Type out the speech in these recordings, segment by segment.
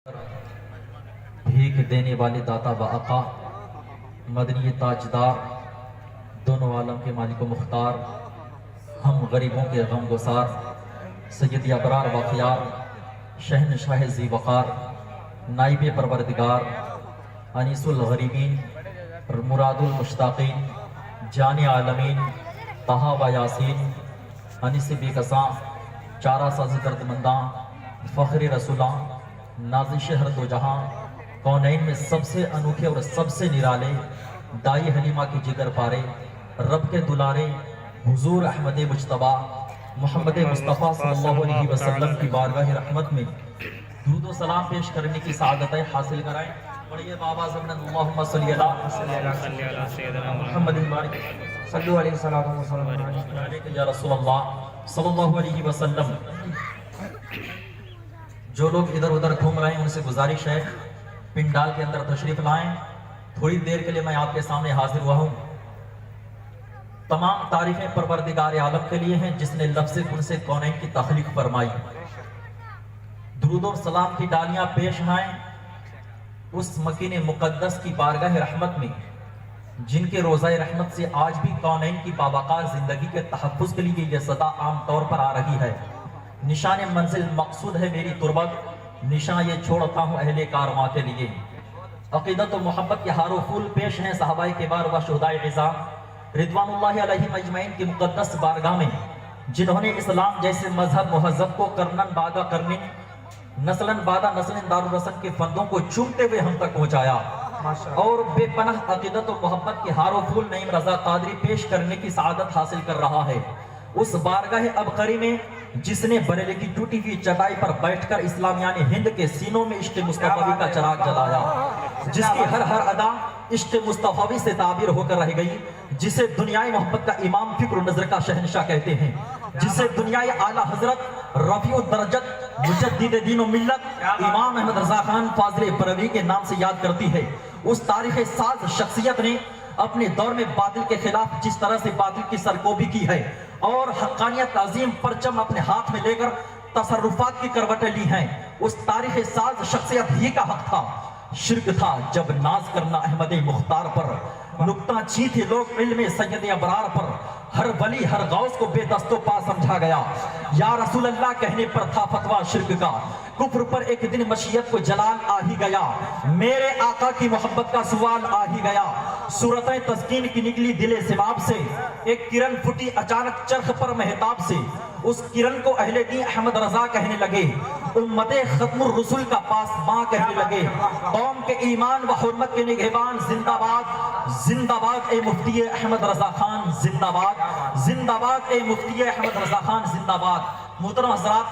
भीख देने वाले दाता व आका मदनी ताजदार दोनों आलम के मालिक मुख्तार हम गरीबों के गम गुसार सैयद अबरार वाक़ियार शहनशाह ज़ी वक़ार नाइब परवरदिगार अनीसुल गरीबीन मुरादुल मुश्ताक़ीन जान आलमीन तहा व यासीन अनीस बेकसां चारा साज़ दर्दमंदां फ़ख्र रसूलां नाज़िश हर दो जहां कौनैन में सबसे अनोखे और सबसे निराले दाई हलीमा की जिगर पारे रब के दुलारे हुजूर अहमद मुज्तबा मोहम्मद मुस्तफ़ा सल्लल्लाहु अलैहि वसल्लम की बारगाह रहमत में दुरूद व सलाम पेश करने की सआदतें हासिल कराएं। पढ़िए बाबा ज़मन अल्लाहुम्मा सल्ली अला मुहम्मद सल्लल्लाहु अलैहि या रसूल अल्लाह सल्लल्लाहु अलैहि वसल्लम। जो लोग इधर उधर घूम रहे हैं उनसे गुजारिश है पिंडाल के अंदर तशरीफ लाएं। थोड़ी देर के लिए मैं आपके सामने हाजिर हुआ हूं। तमाम तारीफें परवरदिगार आलम के लिए हैं जिसने लफ्ज़ कुन से कौनैन की तख्लीक फरमाई। दुरूद और सलाम की डालियां पेश आएं उस मकीन मुक़द्दस की बारगाह रहमत में जिनके रोज़ा रहमत से आज भी कौनैन की बावकार जिंदगी के तहफ़्फ़ुज़ के लिए यह सदा आम तौर पर आ रही है। निशान मंजिल मकसूद है मेरी तुरबत, निशान ये छोड़ता हूँ अहले कारवां के लिए। अक़ीदत और मोहब्बत के हारो फूल पेश हैं सहाबाए किबार व शुहदाए इज़ाम रिदवानुल्लाहि अलैहिम अजमईन की मुक़द्दस बारगाह में जिन्होंने इस्लाम जैसे मजहब मुहज़्ज़ब को करनन बादा करनिन नस्लन बादा नस्लन दारुल रसन के फंदों को चूमते हुए हम तक पहुँचाया और बेपनाह अक़ीदत और मोहब्बत के हारो फूल नईम रज़ा क़ादरी पेश करने की सआदत हासिल कर रहा है। उस बारगाह अबकरी में जिसने बरेली की टूटी हुई चटाई पर बैठकर इस्लामियान हिंद के सीनों में इश्क़ मुस्तफ़ावी का चिराग जलाया, जिसकी हर हर अदा इश्क़ मुस्तफ़ावी से ताबीर होकर रह गई, जिसे दुनियाई मोहब्बत का इमाम फिक्र नज़र का शहनशाह कहते हैं, जिसे दुनियाई आला हजरत रफ़ीउद दरजत मुजद्दिद दीन व मिल्लत इमाम अहमद रज़ा खान फाज़िल बरेलवी के नाम से याद करती है। उस तारीख़ साज शख्सियत ने अपने दौर में बातिल के खिलाफ जिस तरह से बातिल की सरकोबी की है और हक्कानियत अजीम परचम अपने हाथ में लेकर तसर्रुफात की करवटें ली हैं, उस तारीख़ साज शख्सियत ही का हक था। शिरक था जब नाज करना अहमद मुख्तार पर, नुक्ता ची थे लोग इल्म सैयद अबरार पर, हर वली हर गौस को बेदस्तो पा समझा गया। या रसूल अल्लाह कहने पर था फतवा शिरक का, कुफ्र पर एक दिन मशीयत को जलाल आ ही गया, मेरे आका की मोहब्बत का सवाल आ ही गया। सूरतें तस्कीन की निकली दिले सिमाब से, एक किरण फुटी अचानक चरख पर महताब से, उस किरण को अहले दी अहमद रजा कहने लगे, उम्मते खत्मुर रसूल का पासबां कहने लगे, कौम के ईमान व हुर्मत के निगहबान जिंदाबाद जिंदाबाद ए मुफ्ती अहमद रजा खान जिंदाबाद जिंदाबाद ए मुफ्ती अहमद रजा खान जिंदाबाद। मोहतरम हज़रात,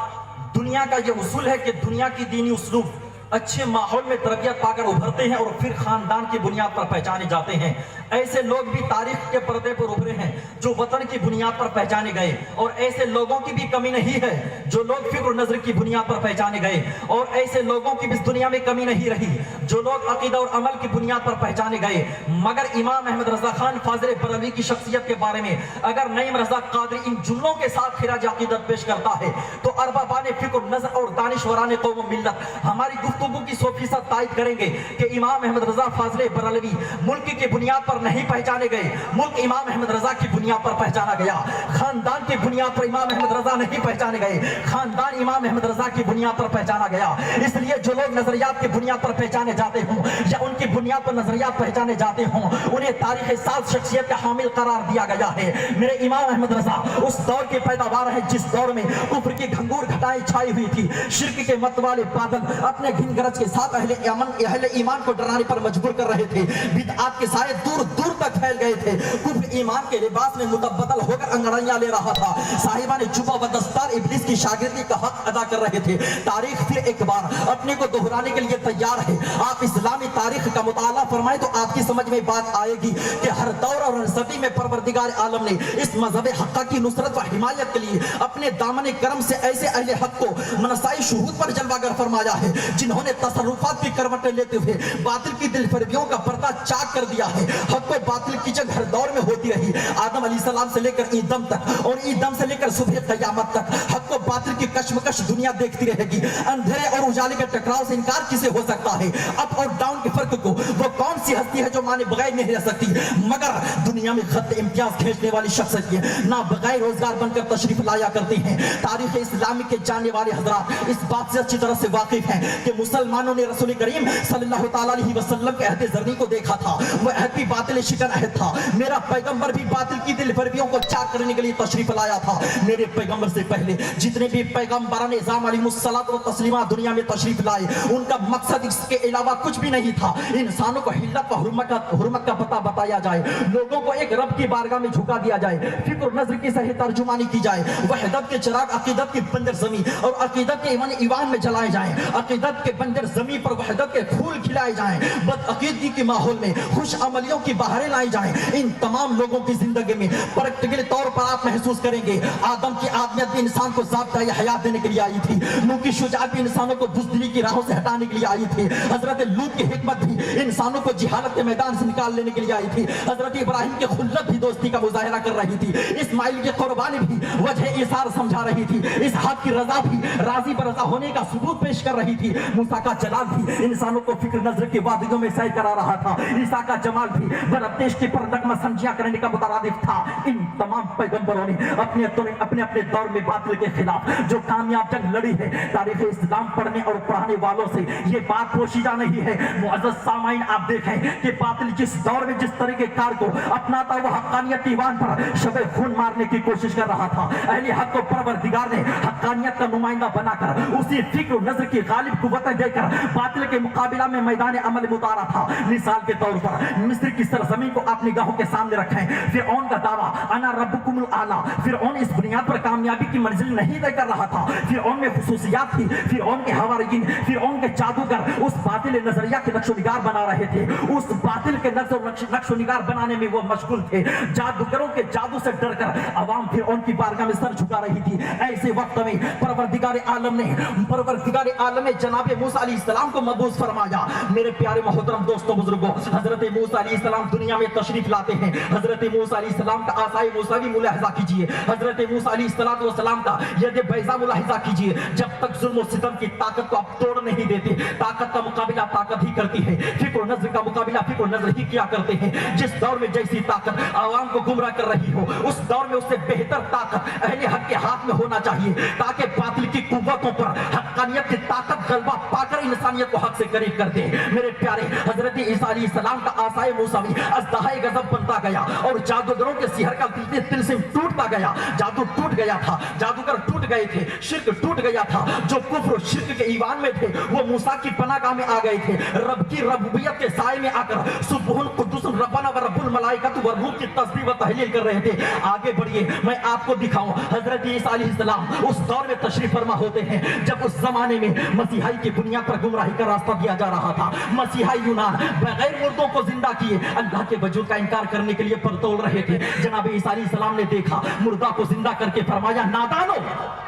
दुनिया का ये उसूल है कि दुनिया की दीनी उसलूब अच्छे माहौल में तरबियत पाकर उभरते हैं और फिर खानदान की बुनियाद पर पहचाने जाते हैं। ऐसे लोग भी तारीख के पर्दे पर उभरे हैं जो वतन की बुनियाद पर पहचाने गए, और ऐसे लोगों की भी कमी नहीं है जो लोग फिक्र नजर की बुनियाद पर पहचाने गए, और ऐसे लोगों की भी इस दुनिया में कमी नहीं रही जो लोग अकीदा और अमल की बुनियाद पर पहचाने गए। मगर इमाम अहमद रजा खान फाज़िल बरेलवी की शख्सियत के बारे में अगर नईम रजा क़ादरी इन जुमलों के साथ खिराज अकीदत पेश करता है तो अरबाबाने फिक्र नजर और दानिशवराने कौम मिल्लत हमारी गुफ्तगू की 100% तायद करेंगे कि इमाम अहमद रजा फाज़िल बरेलवी मुल्क की बुनियाद पर नहीं पहचाने गए, मुल्क इमाम अहमद रजा की बुनियाद पर पहचाना गया। खानदान की बुनियाद पर इमाम अहमद रजा नहीं पहचाने गए, खानदान इमाम अहमद रजा की बुनियाद पर पहचाना गया। इसलिए जो लोग नजरियात की बुनियाद पर पहचाने जाते हों या उनकी बुनियाद पर नजरियात पहचाने जाते हों, उन्हें तारीख़ साज शख्सियत का हामिल करार दिया गया है। मेरे इमाम अहमद रजा उस दौर की पैदावार है जिस दौर में कुफ्र की घंगूर घटाएं छाई हुई थी, शिर्क के मत वाले बादल अपने घिन गरज के साथ अहले ईमान को डराने पर मजबूर कर रहे थे, बिदअत के साए दूर दूर तक फैल गए थे, कुफ्र ईमान के लिबास में मुतब्बतल होकर अंगड़ाइयां ले रहा था, साहिबान जुबा व दस्तार इब्लीस की शागिर्दी का हक अदा कर रहे थे। तारीख फिर एक बार अपने को दोहराने के लिए तैयार है। आप इस्लामी तारीख का मुताला फरमाएं तो आपकी समझ में बात आएगी कि हर दौर और हर सदी में परवरदिगार आलम ने इस मजहब हक़ की नुसरत व हिमायत के लिए अपने दामन करम से ऐसे अहले हक को मनसाई शुहूद पर जलवागर फरमाया है जिन्होंने तसर्रुफात की करवटें लेते हुए बातिल की दिल फरेबियों का पर्दा चाक कर दिया है। हक और बातिल की जंग हर दौर में होती रही, आदम अलैहिस्सलाम से लेकर ईदम तक और ईदम से लेकर सुबह क़यामत तक हक और बातिल की कशमकश दुनिया देखती रहेगी। अंधेरे और उजाले के टकराव से इनकार किसे हो सकता है? अप और डाउन के फर्क को वो कौन सी हस्ती है जो माने बगैर नहीं रह सकती? मगर दुनिया में खत इम्तियाज खींचने वाली शख्सियत ना बगैर रोजगार बनकर तशरीफ लाया करते हैं। तारीख इस्लामी के जानने वाले हजरात इस बात से अच्छी तरह से वाकिफ हैं कि मुसलमानों ने रसूल करीम सल्लल्लाहु ताला अलैहि वसल्लम के अहद ज़रनी को देखा था। वह अहद भी बातिल शिकन अहद था। मेरा पैगंबर भी बातिल की दिल फरबियों को चाक करने के लिए तशरीफ लाया था। मेरे पैगंबर से पहले जितने भी पैगंबरान निज़ाम अलैहिमुस्सलात व तस्लीमा दुनिया में तशरीफ लाए, उनका मकसद इसके अलावा कुछ भी नहीं था। इंसानों को हिल्लत व हुर्मत का पता बताया जाए, लोगों को एक रब की बारगाह में झुका दिया जाए, फिक्र नजर की सही तर्जुमानी की जाए, वहदत के चिराग अकीदत की बंजर जमीन और अकीदत के ईवान में जलाए जाएं, अकीदत के बंजर जमीन पर वहदत के फूल खिलाए जाएं, बदअकीदगी के माहौल में खुश अमलियों की बहारें लाई जाएं। इन तमाम लोगों की जिंदगी में प्रैक्टिकल तौर पर आप महसूस करेंगे आदम की आदमियत भी इंसान को ज़ाब्ता हयात देने के लिए आई थी। नूह की शुजाअत भी इंसानों को बुज़दिली की राहों से हटाने के लिए आई थी। हजरत लूत की हिकमत भी इंसानों को जिहालत के मैदान से निकाल लेने के लिए आई थी। हजरत इब्राहिम की खुल्लत भी दोस्ती का मुजाहिरा कर रही थी। इस्माइल की कुर्बानी भी वजह इसार समझा रही थी। इस हक की रजा भी राजी बरजा होने का सबूत पेश कर रही थी। मूसा का जलाल भी इंसानों को फिक्र नजर की वादियों में सैर करा रहा था। ईसा का जमाल भी बरअब्देश के पर नगमा संजिया करने का मुतरादिफ था। इन तमाम पैगंबरों ने अपने दौर में बातिल के खिलाफ जो कामयाब जंग लड़ी है, तारीख इस्लाम पढ़ने और पढ़ाने वालों से ये बात पोशीदा नहीं है। मुअज़्ज़ज़ सामाइन, आप देखें कि बातिल जिस दौर में जिस तरीके कार को अपनाता वो हक्कानियत ईवान पर शबे खून मारने की कोशिश कर रहा था। अहले हक को परवरदिगार ने हक्कानियत का नुमाइंदा बनाकर उसी फिक्र नजर की गालिब कुव्वतें देकर बातिल के मुकाबिला में मैदान अमल में उतारा था। मिसाल के तौर पर मिस्र की सरजमीन को आप निगाहों के सामने रखें। फिरऔन का दावा अना रब्बुकुमुल आला, फिरऔन इस बुनियाद पर कामयाबी की मंजिल नहीं तय कर रहा था। फिरऔन में खुसूसियात थी। फिरऔन के हवारियीन, फिरऔन के जादूगर उस बातिल नजरिया के नक्शोनिगार बना रहे थे। उस बातिल के नक्शोनिगार बनाने में वो मशगूल थे। जादूगरों के जादू से डरकर अवाम फिरऔन की बारगाह में सर झुका रही थी। ऐसे वक्त में परवरदिगार आलम ने जनाब मूसा अलैहिस्सलाम को मबूस फरमाया। मेरे प्यारे मोहतरम दोस्तों बुजुर्गों, हजरत मूसा अलैहिस्सलाम दुनिया में तशरीफ लाते हैं। हजरत मूसा अलैहिस्सलाम का आसाए मूसावी मुलाहिजा कीजिए। हजरत मूसा अलैहिस्सलाम का यद बैज़ा मुलाहिजा कीजिए। जब तक जुल्म और सितम की ताकत को आप तोड़ नहीं देते, ताकत का मुकाबला ताकत ही करती है। फिक्र नजर का मुकाबला फिक्र नजर ही किया करते हैं। जिस दौर में जैसी ताकत आवाम को गुमराह कर रही हो, उस दौर में उससे बेहतर ताकत अहले हक के हाथ में होना चाहिए, ताकि बातिल की कुव्वतों पर हक्कानियत की ताकत गलबा पाकर इंसानियत को हक से करीब कर दे। मेरे प्यारे, हजरत ईसा अलैहिस्सलाम का आसाए मूसावी अज़दाए गज़ब बनता गया और जादूगरों के सिहर का तिलस्म टूटता गया। जादू टूट गया था, जादूगर टूट गए थे, शिर्क टूट गया था। जो कुफ्र और शिर्क के ईवान में थे वो मूसा की पनाहगाह में आ गए थे। रब की रब्बियत के साए में आकर सुब्हुन कुद्दुस रब्बना व रब्बुल मलाइकतु व रूह की तस्बीह व तहलील कर रहे थे। आगे बढ़िए, मैं आपको दिखाऊं। हजरत ईसा अलैहिस्सलाम उस दौर में तशरीफ फरमा होते हैं जब उस जमाने में मसीहाई की बुनियाद पर गुमराही का रास्ता दिया जा रहा था। मसीहाई यूनान बगैर मुर्दों को जिंदा किए अल्लाह के वजूद का इनकार करने के लिए परतोल रहे थे। जनाब ईसा अलैहिस्सलाम ने देखा, मुर्दा को जिंदा करके फरमाया, नादानो,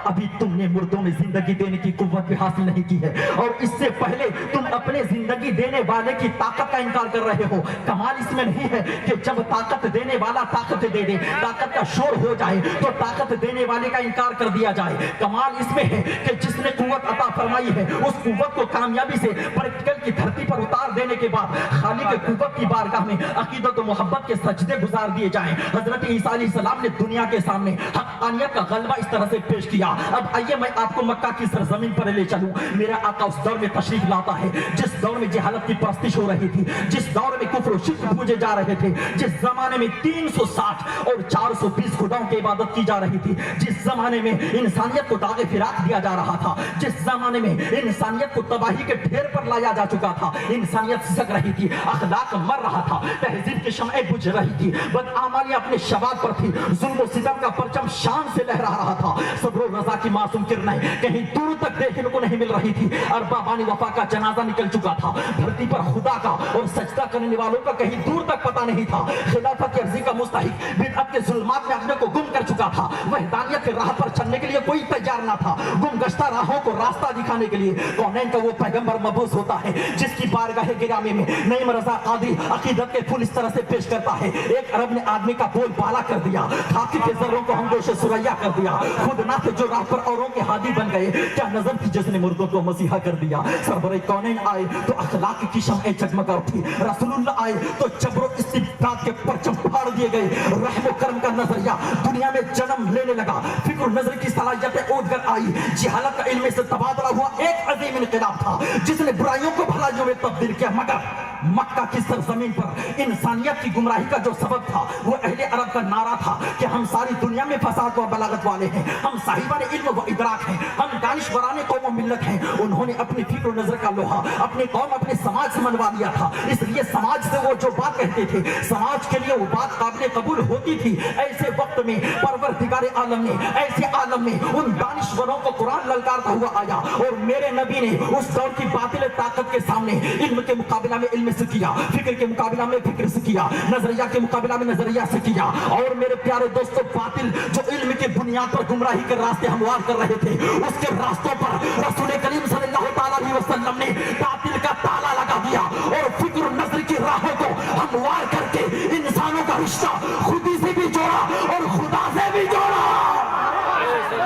अभी तुमने मुर्दों में जिंदगी देने की कुव्वत भी हासिल नहीं की है और इससे पहले तुम अपने जिंदगी देने वाले की ताकत का इनकार कर रहे हो। कमाल इसमें नहीं है कि जब ताकत देने वाला ताकत दे दे, ताकत का शोर हो जाए तो ताकत देने वाले का इनकार कर दिया जाए। कमाल इसमें है कि जिसने कुव्वत अता फरमाई है उस कुव्वत को कामयाबी से प्रैक्टिकल की धरती पर उतार देने के बाद खालिक कुव्वत की बारगाह में अकीदत और मोहब्बत के सजदे गुजार दिए जाएं। हजरत ईसा अलैहिस्सलाम ने दुनिया के सामने हक्कानियत का गलबा इस तरह से पेश किया। अब आइए मैं आपको मक्का की सरजमीन पर ले चलूं। मेरा आका उस दौर में तशरीफ लाता है जिस दौर में जहालत की परस्तिश हो रही थी, जिस दौर में कुफ्र और शिर्क पूजे जा रहे थे, जिस जमाने में 360 और 420 खुदाओं की इबादत की जा रही थी, जिस जमाने में इंसानियत को दागे फिराक दिया जा रहा था, जिस जमाने में इंसानियत को तबाही के ढेर पर लाया जा चुका था। इंसानियत सिसक रही थी, अखलाक मर रहा था, तहजीब की शमएं बुझ रही थी, बदआमली अपने शबाब पर थी, जुल्म और सितम का परचम शान से लहरा रहा था। सब्र और रज़ा की मासूम किरणें कहीं दूर तक देखने को नहीं मिल रही थी। अरबाबानी वफा का जनाजा निकल चुका था। था, धरती पर खुदा का और सजदा करने वालों का कहीं दूर तक पता नहीं था। खिलाफत अर्जी का मुस्तहिक बिदअत के जुल्मात में अपने को गुम कर चुका था। वहदानियत की राह पर चलने के लिए कोई तैयार ना था। गुमगश्ता राहों को रास्ता दिखाने के लिए कौनैन का वो पैगंबर मबूस होता है, जिसकी बारगाह गिरामी में नईम रज़ा कादरी अकीदत के फूल इस तरह से पेश करता है। एक अरब ने आदमी का बोल बाला कर दिया, खाकी के जर्रों को हमदोश सुरैया कर दिया। खुद ना थे जो राह पर औरों के हादी बन गए, क्या नजर थी जिसने मुर्दों को मसीहा कर दिया। सरबरे कौनैन आए तो अखलाक की शम्एं जगमगा उठी। रसूलुल्लाह आए तो जबरो इस्तिबदाद के परचम फाड़ दिए गए। रहम करम का नजरिया दुनिया में जन्म लेने लगा। फिक्र नजर की सलाहियतें उठकर आई। जिहालत का इल्म से तबादला हुआ एक अजीम इनकलाब था, जिसने बुराइयों को भलाइयों में तब्दील किया। मगर मक्का की सरजमीन पर इंसानियत की गुमराही का जो सबब था, वो अहले अरब का नारा था कि हम सारी दुनिया में फसाद व बलागत वाले हैं, हम साहिबान इल्म व इदराक हैं, हम दानिश वराने कौम व मिल्लत हैं। उन्होंने अपनी फिक्र नजर का लोहा अपने कौम अपने समाज से मनवा लिया था। इसलिए समाज से वो जो बात कहते थे, समाज के लिए वो बात काबिल कबूल होती थी। ऐसे वक्त में परवरदिगार आलम ने, ऐसे आलम में उन दानिश्वरों को कुरान ललकारता हुआ आया और मेरे नबी ने उस दौर की बातिल ताकत के सामने इल्म के मुकाबला में इल्म से किया, फिक्र के मुकाबला में फिक्र से किया, नजरिया के मुकाबला में नजरिया से किया। और मेरे प्यारे दोस्तों, बातिल जो इल्म के बुनियाद पर गुमराही के रास्ते हमवार कर रहे थे, उसके रास्तों पर रसूल करीम सल्लल्लाहु अलैहि वसल्लम ने बातिल का ताला लगा दिया और फिक्र नजर की राहों को हमवार करके इंसानों का रिश्ता खुदी से भी जोड़ा और खुदा से भी जोड़ा।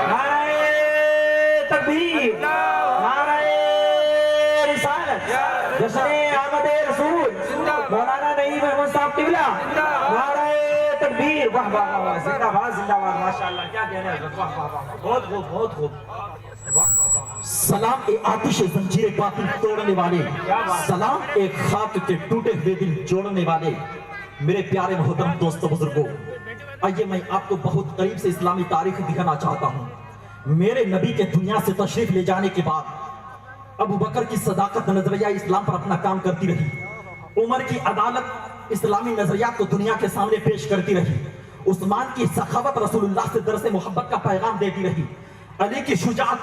नारे तकबीर, नारे रिसालत, जश्न आमद रसूल, मौलाना नईम अहमद साहब टिबला, नारे तकबीर। वाह वाह वाह, जिंदाबाद जिंदाबाद, माशाअल्लाह, क्या कहना है, वाह वाह वाह, बहुत खूब बहुत खूब। सलाम ए आतिश जंजीर बातिल तोड़ने वाले, सलाम एक खाक के टूटे हुए दिल जोड़ने वाले। मेरे प्यारे मोहतरम दोस्तों बुजुर्गों, आइए मैं आपको बहुत करीब से इस्लामी तारीख दिखाना चाहता हूँ। मेरे नबी के दुनिया से तशरीफ ले जाने के बाद अबू बकर की सदाकत नजरिया इस्लाम पर अपना काम करती रही। उमर की अदालत इस्लामी नजरियात को दुनिया के सामने पेश करती रही। उस्मान की सखावत रसूलुल्लाह से दरसे मोहब्बत का पैगाम देती रही। अली की शुजाअत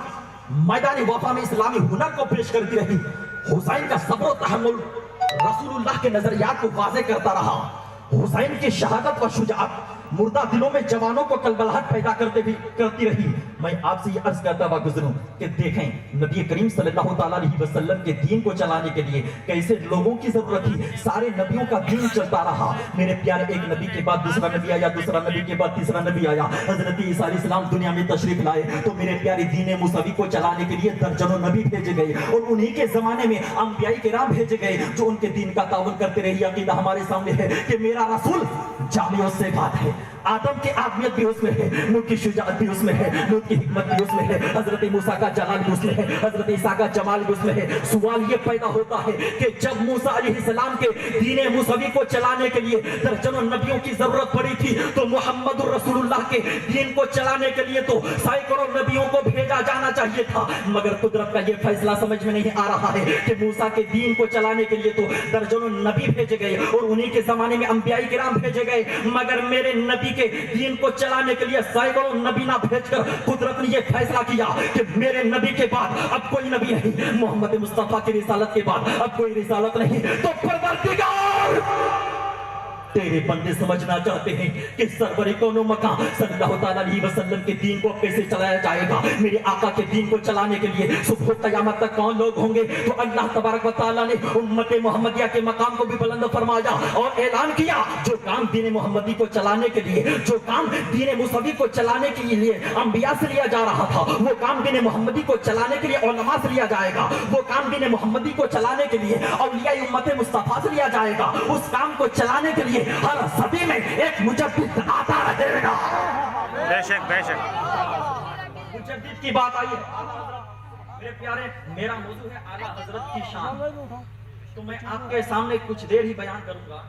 मैदानी वफा में इस्लामी हुनर को पेश करती रही। हुसैन का सब्र तहम्मुल रसूलुल्लाह के नजरियात को वाज़े करता रहा। हुसैन की शहादत व शुजाअत मुर्दा दिलों में जवानों को कलबलाहट पैदा करती रही। मैं आपसे ये अर्ज करता हुआ गुजरूं कि देखें नबी करीम सल्लल्लाहु अलैहि वसल्लम के दीन को चलाने के लिए कैसे लोगों की जरूरत थी। सारे नबियों का दीन चलता रहा। मेरे प्यारे, एक नबी के बाद दूसरा नबी आया, दूसरा नबी के बाद तीसरा नबी आया। हजरत ईसा अलैहिस्सलाम दुनिया में तशरीफ लाए तो मेरे प्यारे दीन मुसवी को चलाने के लिए दर्जनों नबी भेजे गए और उन्हीं के जमाने में अंबियाई किराम भेजे गए जो उनके दीन का तावन करते रहे। अकीदा हमारे सामने है कि मेरा रसूल जामिया से बात है। आदम की आदमियत भी उसमें है, नूह की शुजाअत भी उसमें है, लूत की हिकमत भी उसमें है, हजरत मूसा का जलाल भी उसमें है, हजरत ईसा का जमाल भी उसमें है। सवाल ये पैदा होता है कि जब मूसा अलैहिस्सलाम के दीन मुसवी को चलाने के लिए दर्जनों नबियों की जरूरत पड़ी थी तो मुहम्मद रसूलुल्लाह के दीन को चलाने के लिए तो सैकड़ों नबियों को भेजा जाना चाहिए था। मगर कुदरत का ये फैसला समझ में नहीं आ रहा है कि मूसा के दीन को चलाने के लिए तो दर्जनों नबी भेजे गए और उन्हीं के जमाने में अंबियाई किराम भेजे गए, मगर मेरे नबी के दीन को चलाने के लिए सैकड़ों नबी ना भेजकर कुदरत ने यह फैसला किया कि मेरे नबी के बाद अब कोई नबी नहीं, मोहम्मद मुस्तफा की रिसालत के बाद अब कोई रिसालत नहीं। तो परवरदिगार तेरे बंदे समझना चाहते हैं कि सरवरे कौनो मकान सल्लल्लाहु अलैहि वसल्लम के दीन को कैसे चलाया जाएगा। मेरे आका के दीन को चलाने के लिए सुबह क़यामत तक कौन लोग होंगे। तो अल्लाह तबारक व तआला ने उम्मत मोहम्मदिया के मकाम को भी बुलंद फरमाया और ऐलान किया जो काम दीन मोहम्मदी को चलाने के लिए, जो काम दीन मुसवी को चलाने के लिए अंबिया से लिया जा रहा था, वो काम दीन मोहम्मदी को चलाने के लिए उलमा से लिया जाएगा। वो काम दीन मोहम्मदी को चलाने के लिए औलिया उम्मत मुस्तफा से लिया जाएगा। उस काम को चलाने के लिए हर सदी में एक मुजद्दिद आता रहेगा। बेशक बेशक मुजद्दिद की बात आई है। मेरे प्यारे, मेरा मौजू है आला हजरत की शान, तो मैं आपके सामने कुछ देर ही बयान करूंगा।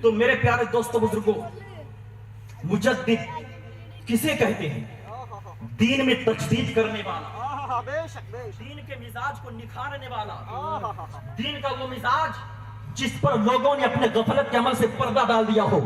तो मेरे प्यारे दोस्तों बुजुर्गों, मुजद्दिद किसे कहते हैं? दीन में तजदीद करने वाला, दीन के मिजाज को निखारने वाला, दीन का वो मिजाज जिस पर लोगों ने अपने गफलत के अमल से पर्दा डाल दिया हो,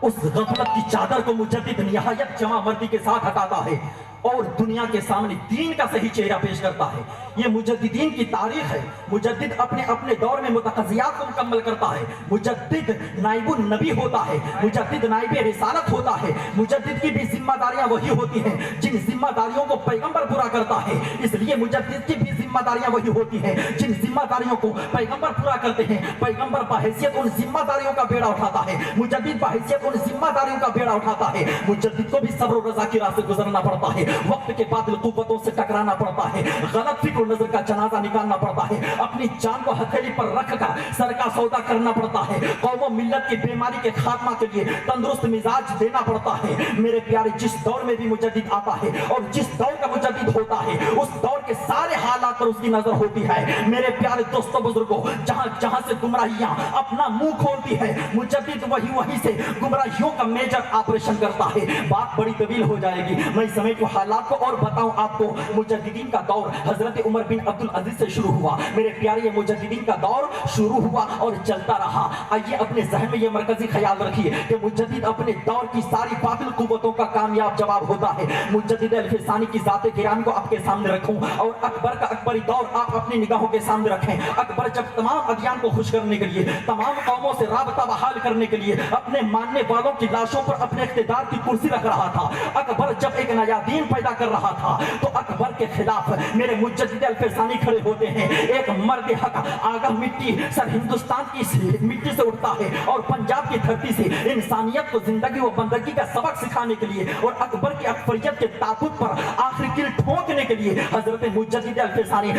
उस गफलत की चादर को मुजद्दिद निहायत जमा मर्दी के साथ हटाता है। اور دنیا کے سامنے دین کا صحیح چہرہ پیش کرتا ہے. یہ مجددین کی تاریخ ہے. مجدد اپنے اپنے دور میں متقضیات کو مکمل کرتا ہے. مجدد نائب النبی ہوتا ہے. مجدد نائب رسالت ہوتا ہے. مجدد کی بھی ذمہ داریاں وہی ہوتی ہیں جن ذمہ داریوں کو پیغمبر پورا کرتا ہے. اس لیے مجدد کی بھی ذمہ داریاں وہی ہوتی ہیں جن ذمہ داریوں کو پیغمبر پورا کرتے ہیں. پیغمبر بحیثیت ان ذمہ داریوں کا بیڑا اٹھاتا ہے. مجدد بحیثیت ان ذمہ داریوں کا بیڑا اٹھاتا ہے. مجدد کو بھی صبر و رضا کی راہ سے گزرنا پڑتا ہے. وقت کے باطل قوتوں سے ٹکرانا پڑتا ہے. غلط فکر و نظر کا جنازہ نکالنا پڑتا ہے. اپنی جان کو ہتھیلی پر رکھ کر سر کا سودا کرنا پڑتا ہے. قوم و ملت کی بیماری کے خاتمہ کے لیے تندرست مزاج دینا پڑتا ہے. میرے پیارے جس دور میں بھی مجدد آتا ہے اور جس دور کا مجدد ہوتا ہے اس دور کے سارے حالات پر اس کی نظر ہوتی ہے. میرے پیارے دوستوں بزرگوں, جہاں جہاں سے گمراہیاں اپنا منہ کھولتی ہے مجدد وہیں سے گمراہیوں کا میجر آپریشن کرتا ہے. بات بڑی طویل ہو جائے گی, میں سمیٹ کو حالات کو اور بتاؤں آپ کو. مجددین کا دور حضرت عمر بن عبدالعزیز سے شروع ہوا. میرے پیارے یہ مجددین کا دور شروع ہوا اور چلتا رہا. آئیے اپنے ذہن میں یہ مرکزی خیال رکھیے کہ مجدد اپنے دور کی ساری باطل قوتوں کا کامیاب جواب ہوتا ہے. مجدد الفسانی کی ذات گرامی کو آپ کے سامنے رکھوں اور اکبر کا اکبری دور آپ اپنی نگاہوں کے سامنے رکھیں. اکبر جب تمام ادیان کو خوش کرنے کے لیے, تمام قوموں سے رابطہ بحال کرنے کے لیے اپنے ماننے والوں کی لاشوں پر اپنے اقتدار کی کرسی رکھ رہا تھا, اکبر جب ایک نیا دین پیدا کر رہا تھا تو اکبر کے خلاف میرے مجدد الفسانی کھڑے ہوتے ہیں. ایک مرد حق آگاہ مٹی سر ہندوستان کی مٹی سے اٹھتا ہے اور پنجاب کی دھرتی سے انسانیت کو زندگی و بندگی کا سبق سکھانے کے لیے اور اکبر کی اکبریت کے تابوت پر آخری کیل ٹھونکنے کے لیے حضرت مجدد الفسانی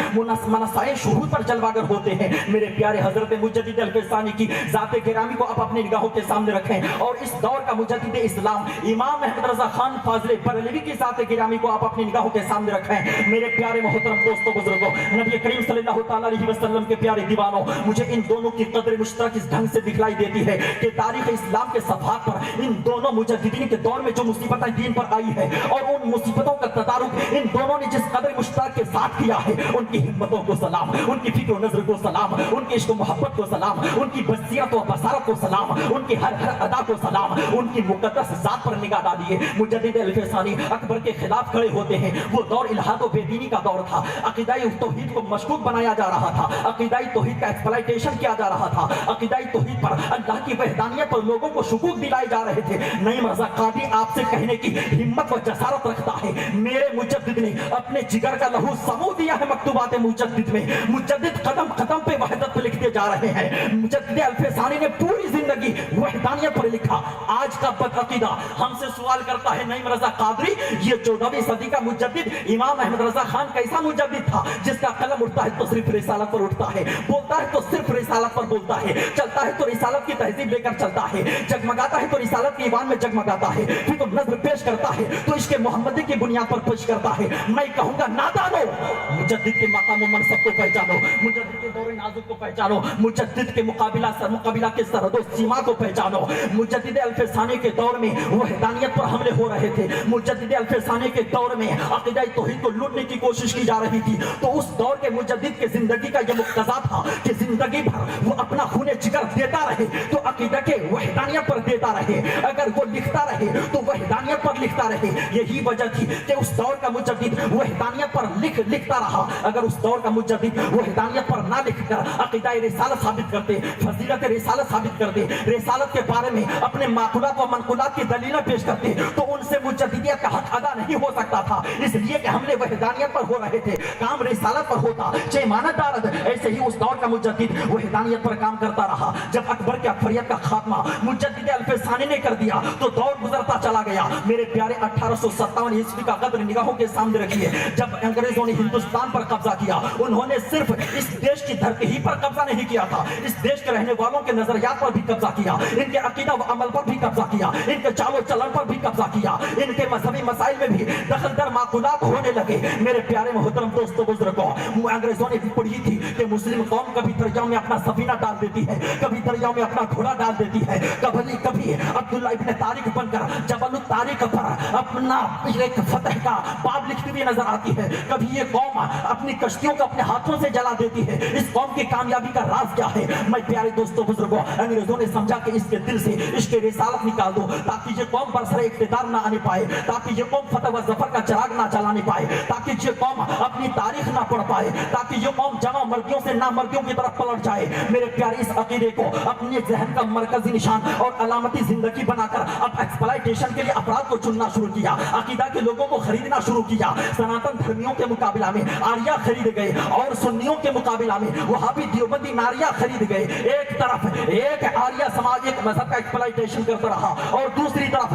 منصائے شہود پر جلواگر ہوتے ہیں. میرے پیارے حضرت مجدد الفسانی کی ذات گرامی کو آپ اپنی نگاہوں کے سامنے رکھیں اور اس دور کا مجدد اسلام امام احمد رضا خان فاضل بریلوی کی ذات گرامی کو آپ اپنی نگاہوں کے سامنے رکھیں. میرے پیارے محترم دوستوں بزرگوں, نبی کریم صلی اللہ تعالیٰ علیہ وسلم کے پیارے دیوانوں, مجھے ان دونوں کی قدر مشترک اس ڈھنگ سے دکھلائی دیتی ہے کہ تاریخ اسلام کے صفحات پر ان دونوں مجددین کے دور میں جو مصیبتیں دین پر آئی ہے اور ان مصیبتوں کا تدارک ان دونوں نے جس قدر مشترک کے ساتھ کیا ہے, ان کی ہمتوں کو سلام, ان کی فکر و نظر کو سلام, ان کی عشق و محبت کو سلام, ان کی بصیرت و بصارت کو سلام, ان کی ہر ادا کو سلام, ان کی مقدس ذات پر نگاہ ڈالیے. مجدد الفسانی اکبر کے خلاف کھڑے ہوتے ہیں. وہ دور الہاد و بے دینی کا دور تھا. عقیدہ توحید کو مشکوک بنایا جا رہا تھا. عقیدہ توحید کا ایکسپلائٹیشن کیا جا رہا تھا. عقیدہ توحید پر اللہ کی وحدانیت پر لوگوں کو شکوک دلائے جا رہے تھے. نعیم رضا قادری آپ سے کہنے کی ہمت و جسارت رکھتا ہے. میرے مجدد نے اپنے جگر کا لہو سمو دیا ہے مکتوبات مجدد میں. مجدد قدم قدم پہ وحدت پہ لکھتے جا رہے ہیں. مجدد الفسانی نے پوری زندگی وحدانیت پر لکھا. آج کا بدعقیدہ ہم سے سوال کرتا ہے, نعیم رضا قادری یہ 14ویں صدی کا مجدد امام احمد رضا خان کیسا مجدد تھا جس کا قلم اٹھتا ہے تو صرف رسالت پر اٹھتا ہے, بولتا ہے تو صرف رسالت پر بولتا ہے, چلتا ہے تو رسالت کی تہذیب لے کر چلتا ہے, جگمگاتا ہے تو رسالت کی ایوان میں جگمگاتا ہے, پھر تو نظر پیش کرتا ہے تو عشق محمدی کی بنیاد پر پیش کرتا ہے. میں کہوں گا نادانو, مجدد کے مقام و منصب کو پہچانو, مجدد کے دور نازک کو پہچانو, مجدد کے مقابلہ کے سرحد و سیما کو پہچانو. مجدد الفسانی کے دور میں وحدانیت پر حملے ہو رہے تھے. مجدد الفسانی کے دور میں عقیدہ توحید کو لوٹنے کی کوشش کی جا رہی تھی. تو اس دور کے مجدد کے زندگی کا یہ مقتضا تھا کہ زندگی بھر وہ اپنا خون جگر دیتا رہے تو عقیدہ کے وحدانیت پر دیتا رہے. اگر وہ لکھتا رہے تو وحدانیت پر لکھتا رہے. یہی وجہ تھی کہ اس دور کا مجدد وحدانیت پر لکھتا رہا. اگر اس دور کا مجدد وحدانیت پر نہ لکھ کر عقیدہ رسالت ثابت کرتے, فضیلت رسالت ثابت کرتے, رسالت کے بارے میں اپنے معقولات و منقولات کی دلیلیں پیش کرتے تو ان سے مجددیت کا حق ادا نہیں ہو سکتا تھا. اس لیے کہ حملے وحدانیت پر ہو رہے تھے, کام رسالت پر ہوتا. امانت دارد ایسے ہی اس دور کا مجدد وحدانیت پر کام کرتا رہا. جب اکبر کے اکبریت کا خاتمہ مجدد الفسانی نے کر دیا تو دور گزرتا چلا گیا. میرے پیارے 1857 عیسوی کا قدر نگاہوں کے سامنے رکھیے. جب انگریزوں نے ہندوستان پر قبضہ کیا, انہوں نے صرف اس دیش کی دھرتی ہی پر قبضہ نہیں کیا تھا, اس دیش کے رہنے والوں کے نظریات پر بھی قبضہ کیا, ان کے عقیدہ و عمل پر بھی قبضہ کیا, ان کے چال و چلن پر بھی قبضہ کیا, ان کے مذہبی مسائل میں بھی دخل در معقولات ہونے لگے. میرے پیارے محترم دوستوں بزرگوں, انگریزوں نے بھی پڑھی تھی کہ مسلم قوم کبھی درجہ میں اپنا अपना सफीना डाल देती है, कभी दरियाओं में अपना घोड़ा डाल देती है, कभी अब्दुल्ला इब्न तारिक बनकर जबल तारिक पर अपना एक फतह का बाब लिखती हुई नजर आती है। कभी ये कौम अपनी कश्तियों को अपने हाथों से जला देती है। इस कौम की कामयाबी का राज क्या है? मैं प्यारे दोस्तों बुजुर्गों, अंग्रेजों ने समझा कि इसके दिल से इसके रिसालत निकाल दो, ताकि ये कौम बरसरे इख्तिदार ना आने पाए, ताकि ये कौम फतह व जफर का चिराग ना जलाने पाए, ताकि ये कौम अपनी तारीख ना पढ़ पाए, ताकि ये कौम जमा मर्दियों से ना मर्दियों की तरफ पलट जाए। मेरे प्यारे इस अकीदे को अपने जहन का मरकजी निशान और अलामती जिंदगी बनाकर अब एक्सप्लॉयटेशन के लिए अपराध को चुनना शुरू किया, अकीदा के लोगों को खरीदना शुरू किया। सनातन धर्मियों के मुकाबला में आर्या खरीद गए और सुन्नियों के मुकाबला में वहाबी देवबंदी नारिया खरीद गए। एक तरफ एक आर्या समाज एक मजहब का एक्सप्लॉयटेशन करता रहा और दूसरी तरफ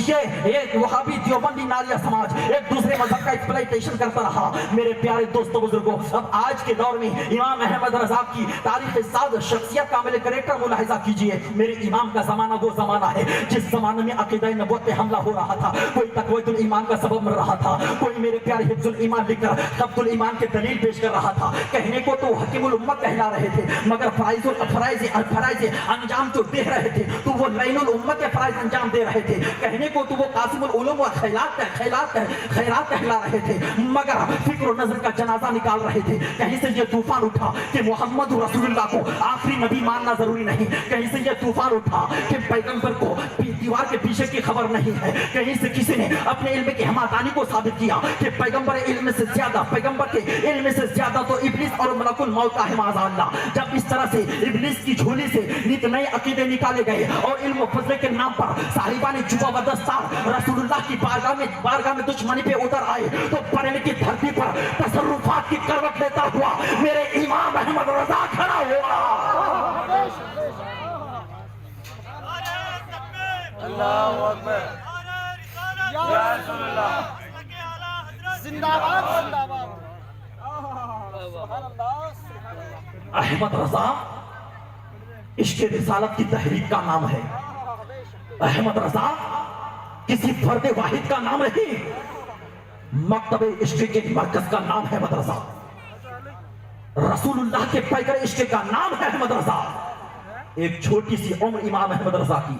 ये एक वहाबी देवबंदी नारिया समाज एक दूसरे मजहब का एक्सप्लॉयटेशन करता रहा। मेरे प्यारे दोस्तों बुजुर्गों, अब आज के दौर में इमाम अहमद रजा की तारीख साज शख्सियत का मेरे करेक्टर मुलाहिजा कीजिए। मेरे इमाम का जमाना वो जमाना है जिस जमाने में अकीदा नबुव्वत पे हमला हो रहा था, कोई तकवीतुल ईमान का सबब मिल रहा था, कोई मेरे प्यारे हिफ्जुल ईमान लिखकर तब्दुल ईमान के दलील पेश कर रहा था। कहने को तो हकीमुल उम्मत कहला रहे थे, मगर फराइज अंजाम जो दे रहे थे तो वो लैनुल उम्मत के फराइज अंजाम दे रहे थे। कहने को तो वो कासिमुल उलूम व खैरात कहला रहे थे, मगर फिक्र नजर का जनाजा निकाल रहे थे। कहीं से ये तूफान उठा कि मोहम्मद रसूलुल्लाह को आखिरी नबी मानना जरूरी नहीं, कहीं से ये तूफान उठा कि पैगंबर को दीवार के पीछे की खबर नहीं है, कहीं से किसी ने अपने इल्म की हमादानी को साबित किया कि पैगंबर इल्म से ज्यादा, पैगंबर के इल्म से ज्यादा तो इब्लिस और मलकुल मौत का है माज़अल्लाह। जब इस तरह से इब्लिस की झोली से नित नए अकीदे निकाले गए और इल्म फजले के नाम पर साहिबान जुबा व दस्तार रसूलुल्लाह की बारगाह में दुश्मनी पे उतर आए, तो बरेली की धरती पर तसर्रुफात की करवट लेता हुआ मेरे इमाम अहमद रजा खड़ा हुआ। अल्लाहु अकबर, या रसूलल्लाह, जिंदाबाद जिंदाबाद। अहमद रजा इश्क़ रिसालत की तहरीक का नाम है। अहमद रजा किसी फर्द वाहिद का नाम नहीं, मकतब इश्क़ के मरकज का नाम है अहमद रजा। रसूलुल्लाह के पैगर इश्क़ का नाम है अहमद रजा। एक छोटी सी उम्र इमाम अहमद रजा की,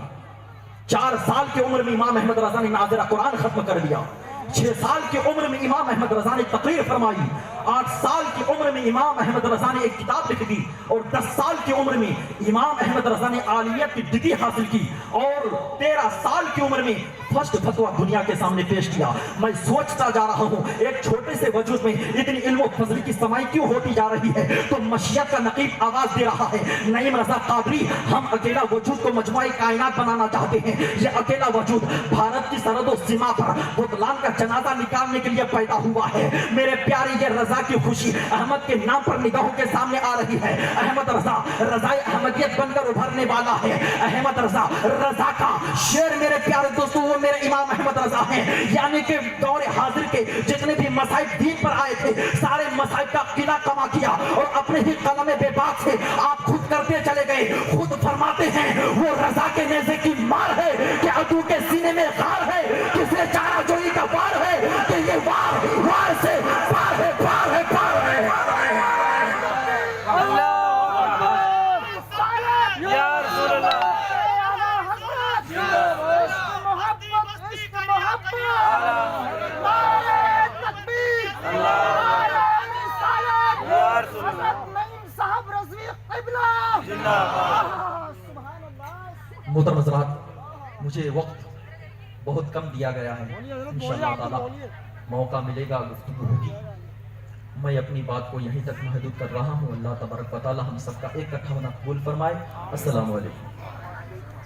4 साल की उम्र में इमाम अहमद रजा ने नाज़िरा कुरान खत्म कर दिया। 6 साल की उम्र में इमाम अहमद रजा ने तकरीर फरमाई। 8 साल की उम्र में इमाम अहमद रजा ने एक किताब लिख दी और 10 साल की उम्र में इमाम अहमद रजा ने आलियत की डिग्री हासिल की और 13 साल की उम्र में फर्स्ट फतवा दुनिया के सामने पेश किया। मैं सोचता जा रहा हूँ एक छोटे से वजूद में इतनी इल्म और फजल की समाई क्यों होती जा रही है, तो मशीयत का नकीब आवाज दे रहा है, नईम रजा कादरी, हम अकेला वजूद को मजमुई कायनात बनाना चाहते हैं। ये अकेला वजूद भारत की सरहद और सीमा पर बुतलान का जनाजा निकालने के लिए पैदा हुआ है। मेरे प्यारे ये रजा की खुशी अहमद के नाम पर निगाहों के सामने आ रही है। अहमद रजा रजाए अहमदियत बनकर उभरने वाला है। अहमद रजा रजा का शेर मेरे प्यारे दोस्तों वो मेरे इमाम अहमद रजा हैं। यानी कि दौरे हाजिर के जितने भी मसाइब दीन पर आए थे सारे मसाइब का किला कमा किया और अपने ही कलम बेबाक से आप खुद करते चले गए। खुद फरमाते हैं वो रजा के नेज़े की मार है कि अदू के सीने में खार है, किसे चारा जोई का वार है कि ये वार वार से पार है, पार है, पार है। मोहतरम हज़रात, मुझे वक्त बहुत कम दिया गया है, इंशाअल्लाह ताला मौका मिलेगा गुफ्तगू होगी। मैं अपनी बात को यहीं तक महदूद कर रहा हूँ। अल्लाह तबारक व तआला हम सबका एक इकट्ठा होना कबूल फरमाए। अस्सलामु अलैकुम।